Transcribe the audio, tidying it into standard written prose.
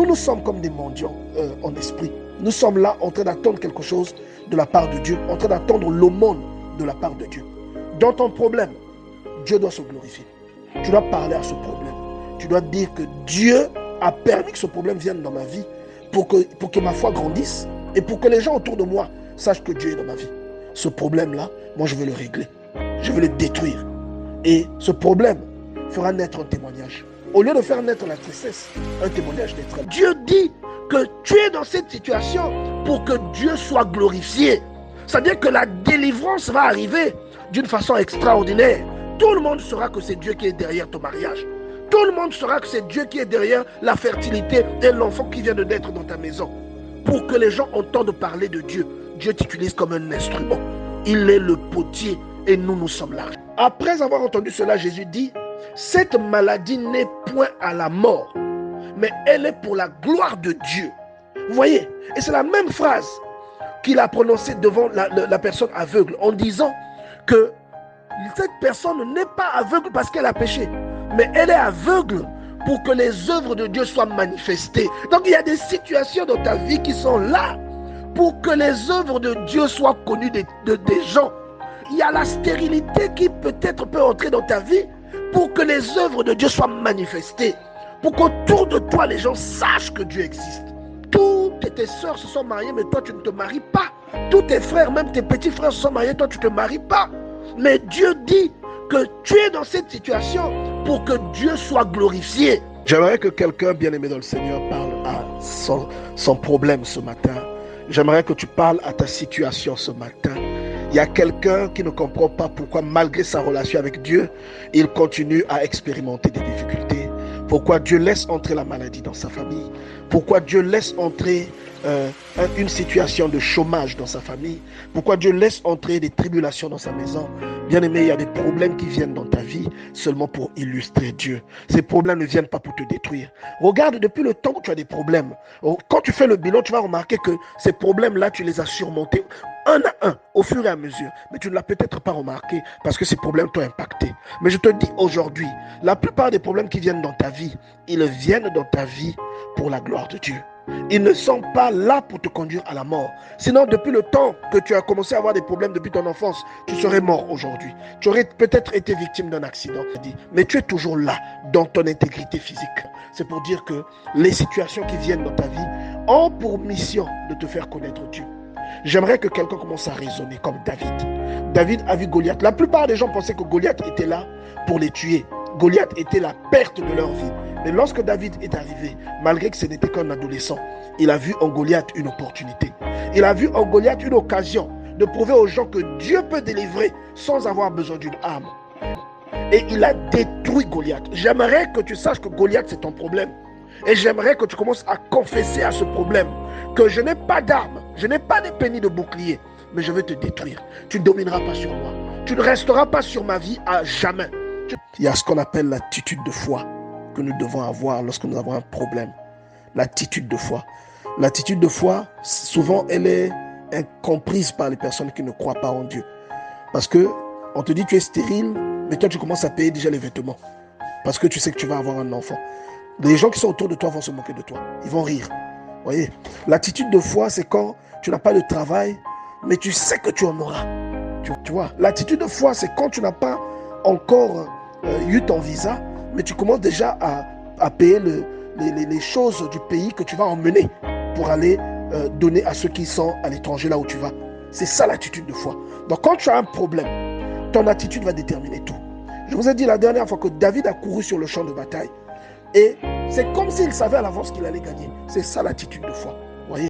nous sommes comme des mendiants en esprit. Nous sommes là en train d'attendre quelque chose de la part de Dieu, en train d'attendre l'aumône de la part de Dieu. Dans ton problème, Dieu doit se glorifier. Tu dois parler à ce problème. Tu dois dire que Dieu a permis que ce problème vienne dans ma vie pour que ma foi grandisse et pour que les gens autour de moi sachent que Dieu est dans ma vie. Ce problème-là, moi je veux le régler. Je veux le détruire. Et ce problème fera naître un témoignage. Au lieu de faire naître la tristesse, un témoignage naîtra. Dieu dit que tu es dans cette situation pour que Dieu soit glorifié. C'est-à-dire que la délivrance va arriver d'une façon extraordinaire. Tout le monde saura que c'est Dieu qui est derrière ton mariage. Tout le monde saura que c'est Dieu qui est derrière la fertilité et l'enfant qui vient de naître dans ta maison. Pour que les gens entendent parler de Dieu, Dieu t'utilise comme un instrument. Il est le potier et nous sommes là. Après avoir entendu cela, Jésus dit, cette maladie n'est point à la mort, mais elle est pour la gloire de Dieu. Vous voyez? Et c'est la même phrase qu'il a prononcée devant la personne aveugle en disant que cette personne n'est pas aveugle parce qu'elle a péché, mais elle est aveugle pour que les œuvres de Dieu soient manifestées. Donc il y a des situations dans ta vie qui sont là pour que les œuvres de Dieu soient connues des gens. Il y a la stérilité qui peut-être peut entrer dans ta vie pour que les œuvres de Dieu soient manifestées. Pour qu'autour de toi, les gens sachent que Dieu existe. Toutes tes sœurs se sont mariées, mais toi, tu ne te maries pas. Tous tes frères, même tes petits frères se sont mariés, toi, tu ne te maries pas. Mais Dieu dit que tu es dans cette situation pour que Dieu soit glorifié. J'aimerais que quelqu'un bien-aimé dans le Seigneur parle à son problème ce matin. J'aimerais que tu parles à ta situation ce matin. Il y a quelqu'un qui ne comprend pas pourquoi, malgré sa relation avec Dieu, il continue à expérimenter des difficultés. Pourquoi Dieu laisse entrer la maladie dans sa famille. Pourquoi Dieu laisse entrer une situation de chômage dans sa famille. Pourquoi Dieu laisse entrer des tribulations dans sa maison. Bien-aimé, il y a des problèmes qui viennent dans ta vie seulement pour illustrer Dieu. Ces problèmes ne viennent pas pour te détruire. Regarde, depuis le temps que tu as des problèmes, quand tu fais le bilan, tu vas remarquer que ces problèmes-là, tu les as surmontés un à un, au fur et à mesure. Mais tu ne l'as peut-être pas remarqué parce que ces problèmes t'ont impacté. Mais je te dis aujourd'hui, la plupart des problèmes qui viennent dans ta vie, ils viennent dans ta vie pour la gloire de Dieu. Ils ne sont pas là pour te conduire à la mort. Sinon, depuis le temps que tu as commencé à avoir des problèmes depuis ton enfance, tu serais mort aujourd'hui. Tu aurais peut-être été victime d'un accident. Mais tu es toujours là, dans ton intégrité physique. C'est pour dire que les situations qui viennent dans ta vie ont pour mission de te faire connaître Dieu. J'aimerais que quelqu'un commence à raisonner comme David. David a vu Goliath. La plupart des gens pensaient que Goliath était là pour les tuer. Goliath était la perte de leur vie. Mais lorsque David est arrivé, malgré que ce n'était qu'un adolescent, il a vu en Goliath une opportunité. Il a vu en Goliath une occasion de prouver aux gens que Dieu peut délivrer sans avoir besoin d'une arme. Et il a détruit Goliath. J'aimerais que tu saches que Goliath, c'est ton problème. Et j'aimerais que tu commences à confesser à ce problème que je n'ai pas d'armes, je n'ai pas d'épée ni de bouclier, mais je vais te détruire. Tu ne domineras pas sur moi. Tu ne resteras pas sur ma vie à jamais. Il y a ce qu'on appelle l'attitude de foi que nous devons avoir lorsque nous avons un problème. L'attitude de foi. L'attitude de foi, souvent, elle est incomprise par les personnes qui ne croient pas en Dieu. Parce que on te dit tu es stérile, mais toi tu commences à payer déjà les vêtements. Parce que tu sais que tu vas avoir un enfant. Les gens qui sont autour de toi vont se moquer de toi. Ils vont rire. Voyez, l'attitude de foi, c'est quand tu n'as pas de travail, mais tu sais que tu en auras. Tu vois, l'attitude de foi, c'est quand tu n'as pas encore eu ton visa, mais tu commences déjà à payer les choses du pays que tu vas emmener pour aller donner à ceux qui sont à l'étranger là où tu vas. C'est ça l'attitude de foi. Donc quand tu as un problème, ton attitude va déterminer tout. Je vous ai dit la dernière fois que David a couru sur le champ de bataille. Et c'est comme s'il savait à l'avance qu'il allait gagner. C'est ça l'attitude de foi.